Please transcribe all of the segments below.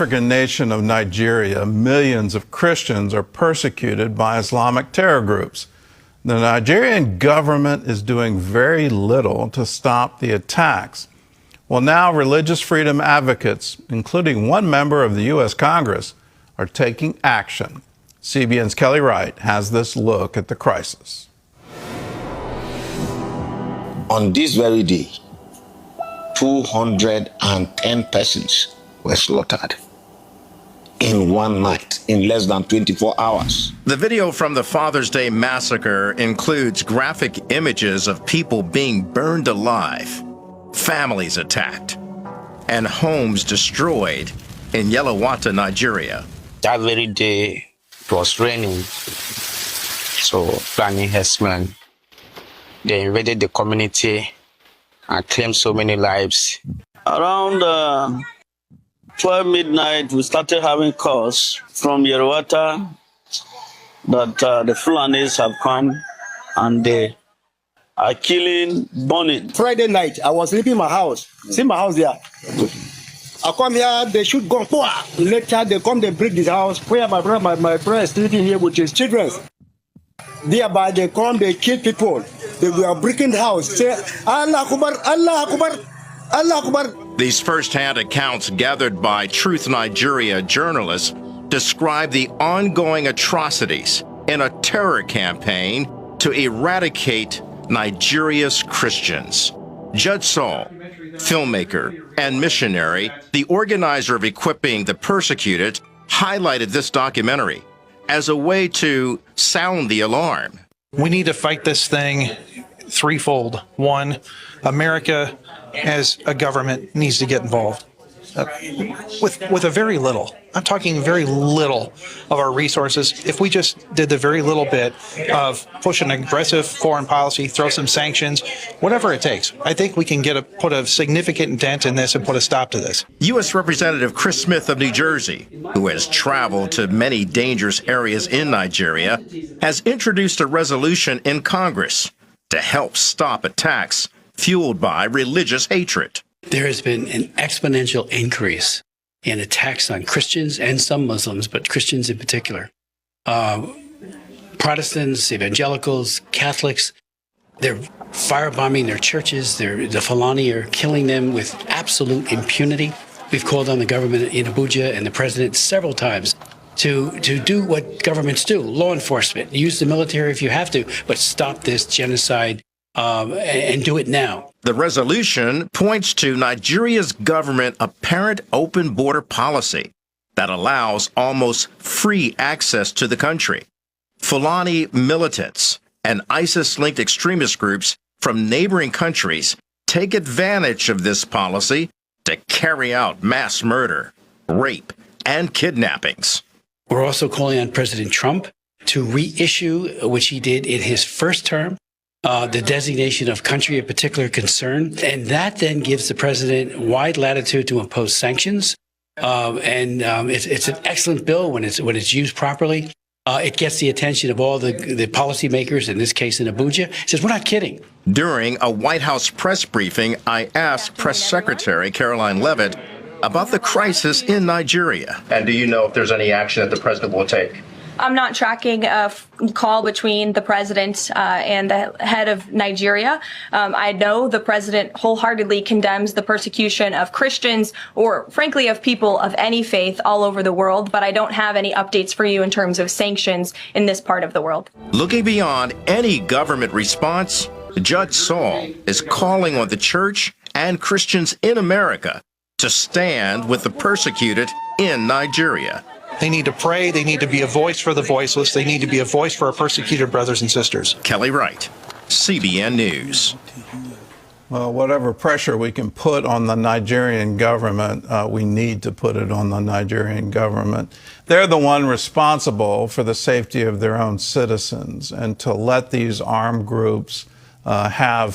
African nation of Nigeria, millions of Christians are persecuted by Islamic terror groups. The Nigerian government is doing very little to stop the attacks. Well, now religious freedom advocates, including one member of the U.S. Congress, are taking action. CBN's Kelly Wright has this look at the crisis. On this very day, 210 persons were slaughtered in one night, in less than 24 hours. The video from the Father's Day massacre includes graphic images of people being burned alive, families attacked, and homes destroyed in Yelawata, Nigeria. That very day, it was raining, so planning herdsmen, they invaded the community and claimed so many lives. Around 12 midnight, we started having calls from Yelawata that the Fulanis have come and they are killing, burning. Friday night, I was sleeping in my house. See my house there. I come here, they shoot gun. Later, they come, they break this house. Where my brother is sleeping here with his children. Thereby, they come, they kill people. They were breaking the house. Say, Allah Akbar, Allah Akbar, Allah Akbar. These first-hand accounts gathered by Truth Nigeria journalists describe the ongoing atrocities in a terror campaign to eradicate Nigeria's Christians. Judge Saul, filmmaker and missionary, the organizer of equipping the persecuted, highlighted this documentary as a way to sound the alarm. We need to fight this thing threefold. One, America as a government needs to get involved with a very little. I'm talking very little of our resources. If we just did the very little bit of push an aggressive foreign policy, throw some sanctions, whatever it takes, I think we can put a significant dent in this and put a stop to this. U.S. Representative Chris Smith of New Jersey, who has traveled to many dangerous areas in Nigeria, has introduced a resolution in Congress to help stop attacks fueled by religious hatred. There has been an exponential increase in attacks on Christians and some Muslims, but Christians in particular. Protestants, evangelicals, Catholics, they're firebombing their churches. The Fulani are killing them with absolute impunity. We've called on the government in Abuja and the president several times to do what governments do, law enforcement. Use the military if you have to, but stop this genocide and do it now. The resolution points to Nigeria's government's apparent open border policy that allows almost free access to the country. Fulani militants and ISIS-linked extremist groups from neighboring countries take advantage of this policy to carry out mass murder, rape, and kidnappings. We're also calling on President Trump to reissue, which he did in his first term, the designation of country of particular concern. And that then gives the president wide latitude to impose sanctions. It's an excellent bill when it's used properly. It gets the attention of all the policymakers, in this case in Abuja. It says, we're not kidding. During a White House press briefing, I asked Press Secretary Caroline Leavitt about the crisis in Nigeria. And do you know if there's any action that the president will take? I'm not tracking a call between the president and the head of Nigeria. I know the president wholeheartedly condemns the persecution of Christians or, frankly, of people of any faith all over the world, but I don't have any updates for you in terms of sanctions in this part of the world. Looking beyond any government response, Judge Saul is calling on the church and Christians in America to stand with the persecuted in Nigeria. They need to pray. They need to be a voice for the voiceless. They need to be a voice for our persecuted brothers and sisters. Kelly Wright, CBN News. Well, whatever pressure we can put on the Nigerian government, we need to put it on the Nigerian government. They're the one responsible for the safety of their own citizens, and to let these armed groups have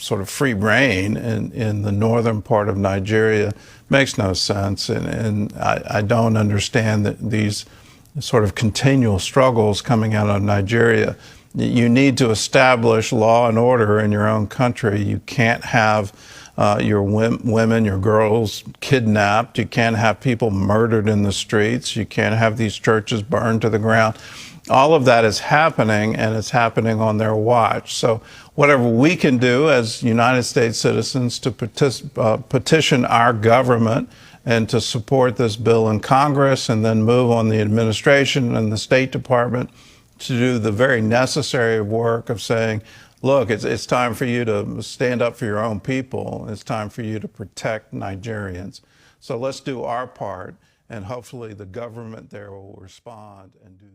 sort of free reign in the northern part of Nigeria makes no sense. And I don't understand that these sort of continual struggles coming out of Nigeria. You need to establish law and order in your own country. You can't have your women, your girls kidnapped. You can't have people murdered in the streets. You can't have these churches burned to the ground. All of that is happening, and it's happening on their watch. So whatever we can do as United States citizens to petition our government and to support this bill in Congress, and then move on the administration and the State Department to do the very necessary work of saying, look, it's time for you to stand up for your own people. It's time for you to protect Nigerians. So let's do our part, and hopefully the government there will respond and do